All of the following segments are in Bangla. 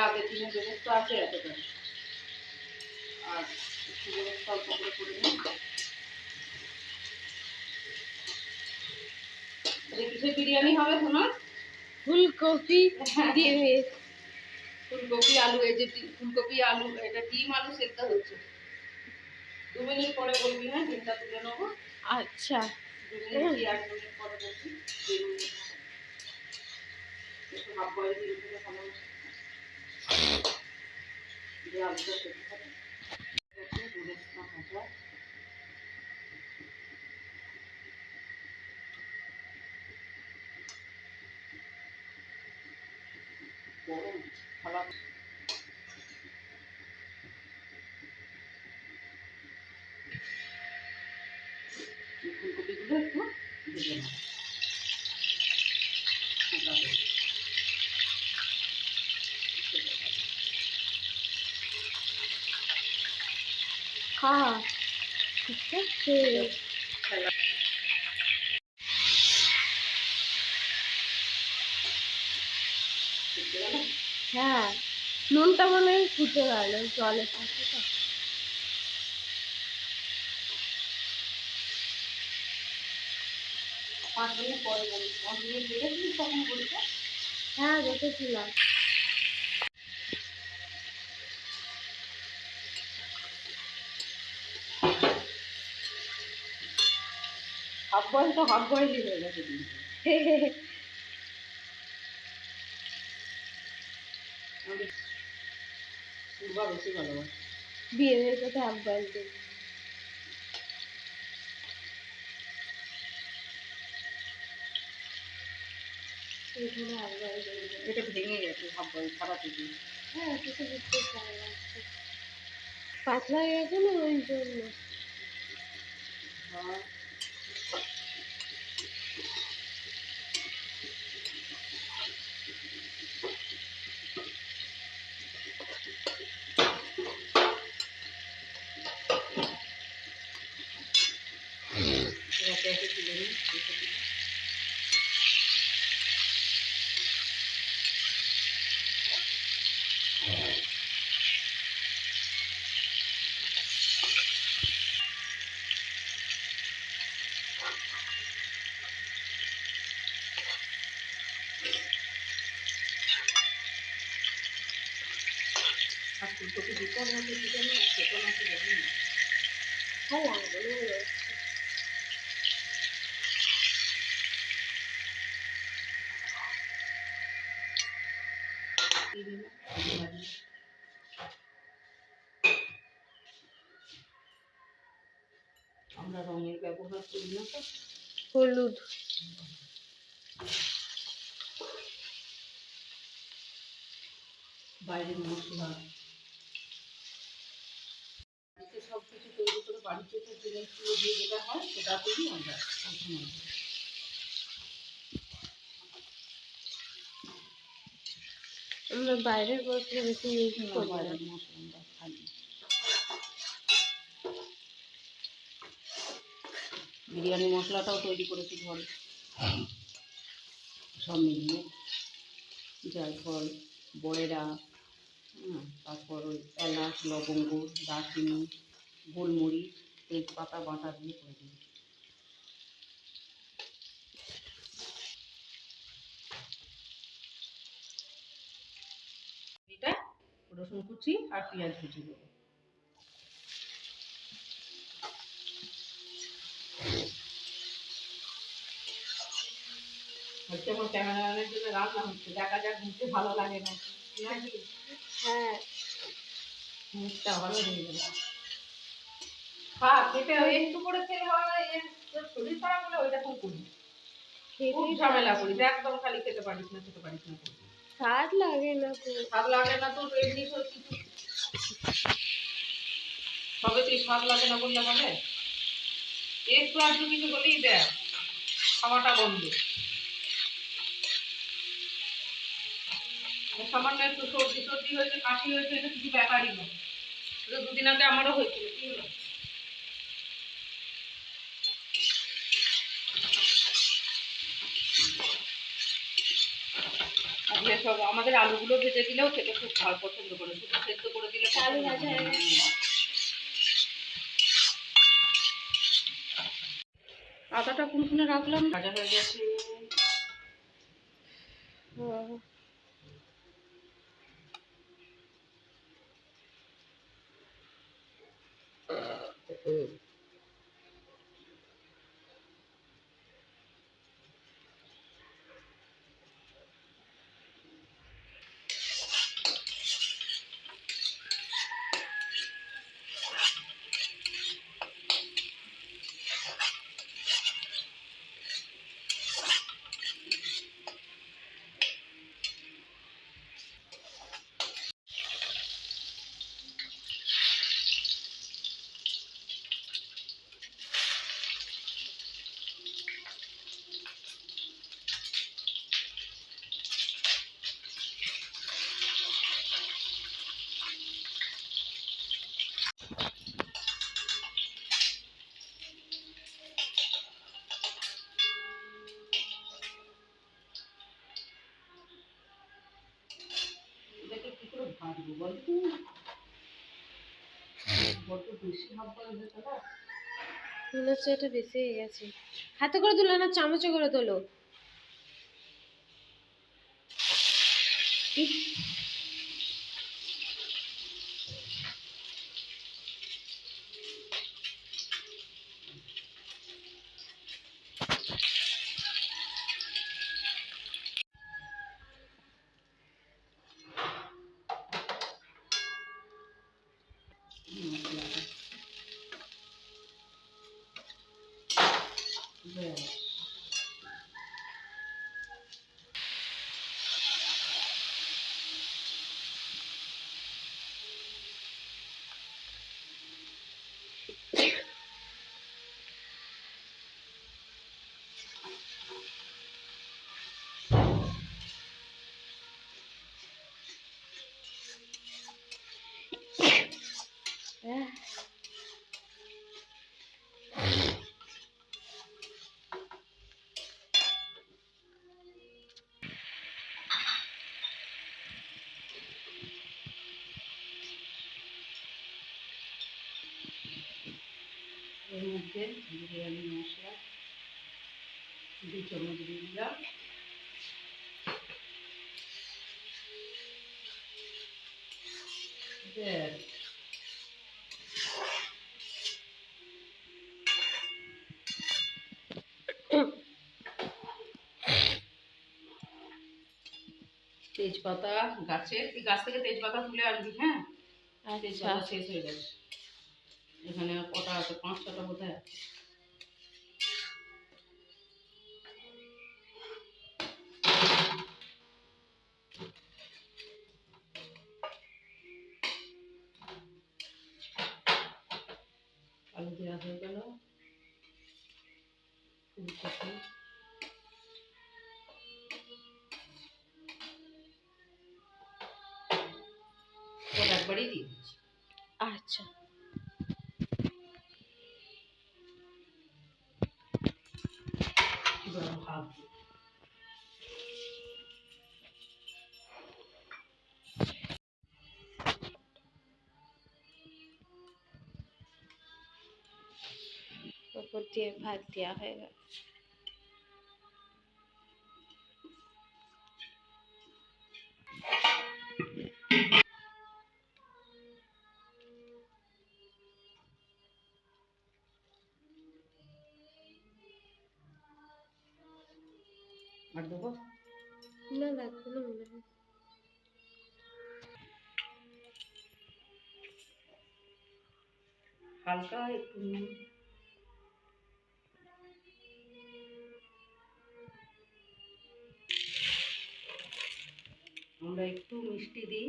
আগের দিনের ব্যবস্থা আছে এতটা, আর ব্যবস্থা অল্প করে নিই। কিসের বিরিয়ানি হবে তোমার? ফুলকপি দিয়ে, ফুলকপি আলু, এই যে ফুলকপি আলু, এটা ডিম আলু সেদ্ধ হচ্ছে। 2 মিনিট পরে বলবি, হ্যাঁ ডিমটা তুলে নেবো। আচ্ছা 2 মিনিট কি 1 মিনিট পরে বলবি। 2 মিনিট একটু হাফ বয়েল দিয়ে দিলে ভালো যে আলুটা সেদ্ধ হবে। ভাজা গরম থালা, ফুলকপিগুলো একটু ভেজে নেব। হ্যাঁ ঠিক আছে। হ্যাঁ নুনটা মনে হয় ফুটে গেল জলের সাথে তো। পাঁচ মিনিট পরে বলি, 5 মিনিট লেগেছিস তখন বলতে। হ্যাঁ দেখেছিলাম। হাফ বয়েল তো হাফ বয়েলই হয়ে গেছে কিন্তু। পূর্বা বেশি ভালোবাসে বিয়ের কথা আব্বাই দিন। এটা ভেঙে গেছে হাফ বয়েল খারাপ হয়ে। হ্যাঁ সেটা বুঝতে পারলাম, পাতলা হয়ে গেছে না ওই জন্য। হ্যাঁ একে একে তুলে নিই। আর ফুলকপি দিতে হবে না দিতে হবে না সেটা নাকি জানি না। হ্যাঁ লাগবে না। আমরা রঙের ব্যবহার করি না তো। হলুদ বাইরের মশলা সব কিছু তৈরি করে বাড়িতে তো জিনিসগুলো দিয়ে যেটা হয় সেটা করি আমরা। আমরা বাইরের মশলা বেশি ইউজ করি না। বাইরের মশলা আমরা খাই। বিরিয়ানি মশলাটাও তৈরি করেছি ঘরে, সব মিলিয়ে জায়ফল, বয়রা, তারপর ওই এলাচ, লবঙ্গ, দারচিনি, গোলমরিচ, তেজপাতা বাটা দিয়ে করে দিই। এটা রসুন কুচি আর পেঁয়াজ কুচি দেবো। হচ্ছে আমার ক্যামেরাম্যানের জন্য রান্না হচ্ছে, দেখা যাক ঘুরতে ভালো লাগে নাকি। হ্যাঁ মুখটা ভালো হয়ে গেল। হ্যাঁ খেতে একটু করে খেলে হয়, শরীর খারাপ হলে ওইটা খুব করি, খুব ঝামেলা করিস, একদম খালি খেতে পারিস না খেতে পারিস না। স্বাদ লাগে না তো, স্বাদ লাগে না তো এমনি তো কিছু সবে তুই স্বাদ লাগে না বললে হবে? একটু আধটু কিছু বলেই দেখ খাওয়াটা বন্ধ। সামান্য একটু সর্দি সর্দি হয়েছে, কাশি হয়েছে, এটা কিছু ব্যাপারই না। এটা 2 দিন আগে আমারও হয়েছিল, কি হলো? সব আমাদের আলুগুলো ভেজে দিলেও খেতে খুব ভালো পছন্দ করে, শুধু সেদ্ধ করে দিলে আলু পছন্দ ভাজা করে হয়ে না। গেছে। আদাটা কোনখানে রাখলাম, ভাজা হয়ে গেছে। ও, এটাকে কি করে ভাজবো বলতো, বড্ড বেশি হাফ হয়ে যেত না। মনে হচ্ছে এটা বেশি হয়ে গেছে। হাতে করে তুলো না, চামচে করে তোলো। ইস, মশলাটা ব্যাস। আহ, এর মধ্যে বিরিয়ানি মশলা 2 চামচ দিয়ে দিলাম। ব্যাস। তেজপাতা গাছের, এই গাছ থেকে তেজপাতা তুলে আনবি, হ্যাঁ? আচ্ছা। তেজপাতা শেষ হয়ে গেছে। এখানে আর কটা আছে, 5-6টা বোধহয় আছে। আলু দেওয়া হয়ে গেল। ফুলকপি, ওটা একবারই দিয়ে দিচ্ছি। আচ্ছা, এবার ভাজবো। ওপর দিয়ে ভাত দেওয়া হয়ে গেল। আর দেবো? না, লাগবে না মনে হয়। হালকা একটু নুন। আমরা একটু মিষ্টি দিই,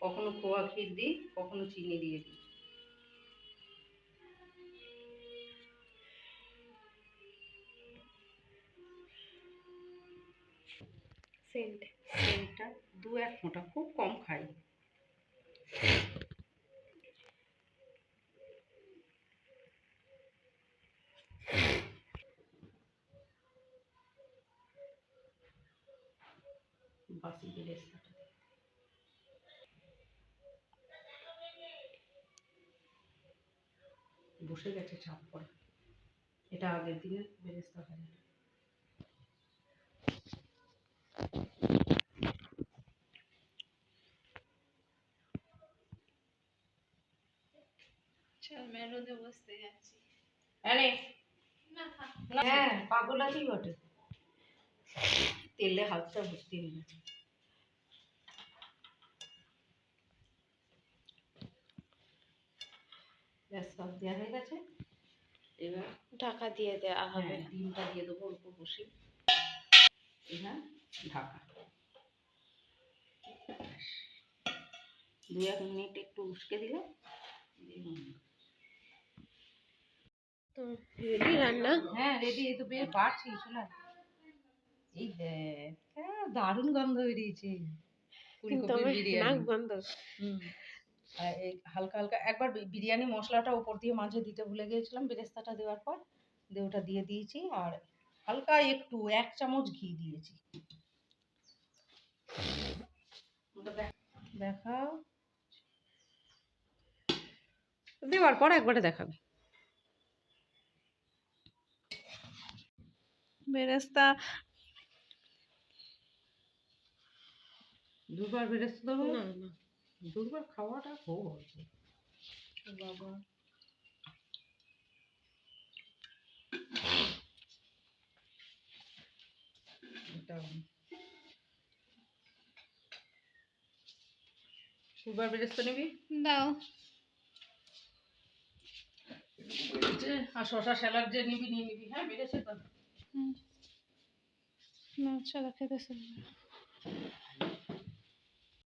কখনো খোয়া ক্ষীর দিই, কখনো চিনি দিয়ে দিই। সেন্ট। তেলটা 2-1 ফোঁটা, খুব কম খাই। বাসি বেরেস্তাটা বসে গেছে ছাপ পড়া। এটা আগের দিনের বেরেস্তা ভাজা। চল মেরোদে বসতে যাচ্ছি। আরে না থাক। হ্যাঁ পাগল আছি বটে, তেলে হাতটা ভর্তি হয়ে গেছে। ব্যাস সব দেওয়া হয়ে গেছে, এবার ঢাকা দিয়ে দেওয়া হবে। ডিমটা দিয়ে দেবো অল্প বসে, এবার ঢাকা। 2-1 মিনিট একটু উস্কে দিলে তো রেডি রান্না? হ্যাঁ রেডি। এই তো বেশ বাড়ছি শোনা, এই দেখ দারুণ গন্ধ বেরিয়েছে কিন্তু ফুলকপির আমার নাক বিরিয়ানি। বন্ধ। আর এই হালকা হালকা একবার বিরিয়ানি মশলাটা উপর দিয়ে মাঝে দিতে ভুলে গিয়েছিলাম, বেরেস্তাটা দেওয়ার পর দিয়ে ওটা দিয়ে দিয়েছি। আর হালকা একটু 1 চামচ ঘি দিয়েছি। দেখাও, দেওয়ার পর একবারে দেখাবে। বেরেস্তা দুবার বেরেস্তা দেবো না না, দুবার খাওয়াটা খুব হয়েছে বাবা। এটা দুবার বেরেস্তা নিবি দাও। আর শশা স্যালাড যে নিবি নিয়ে নিবি। হ্যাঁ বেড়েছে তো। না চলো খেতে শুরু।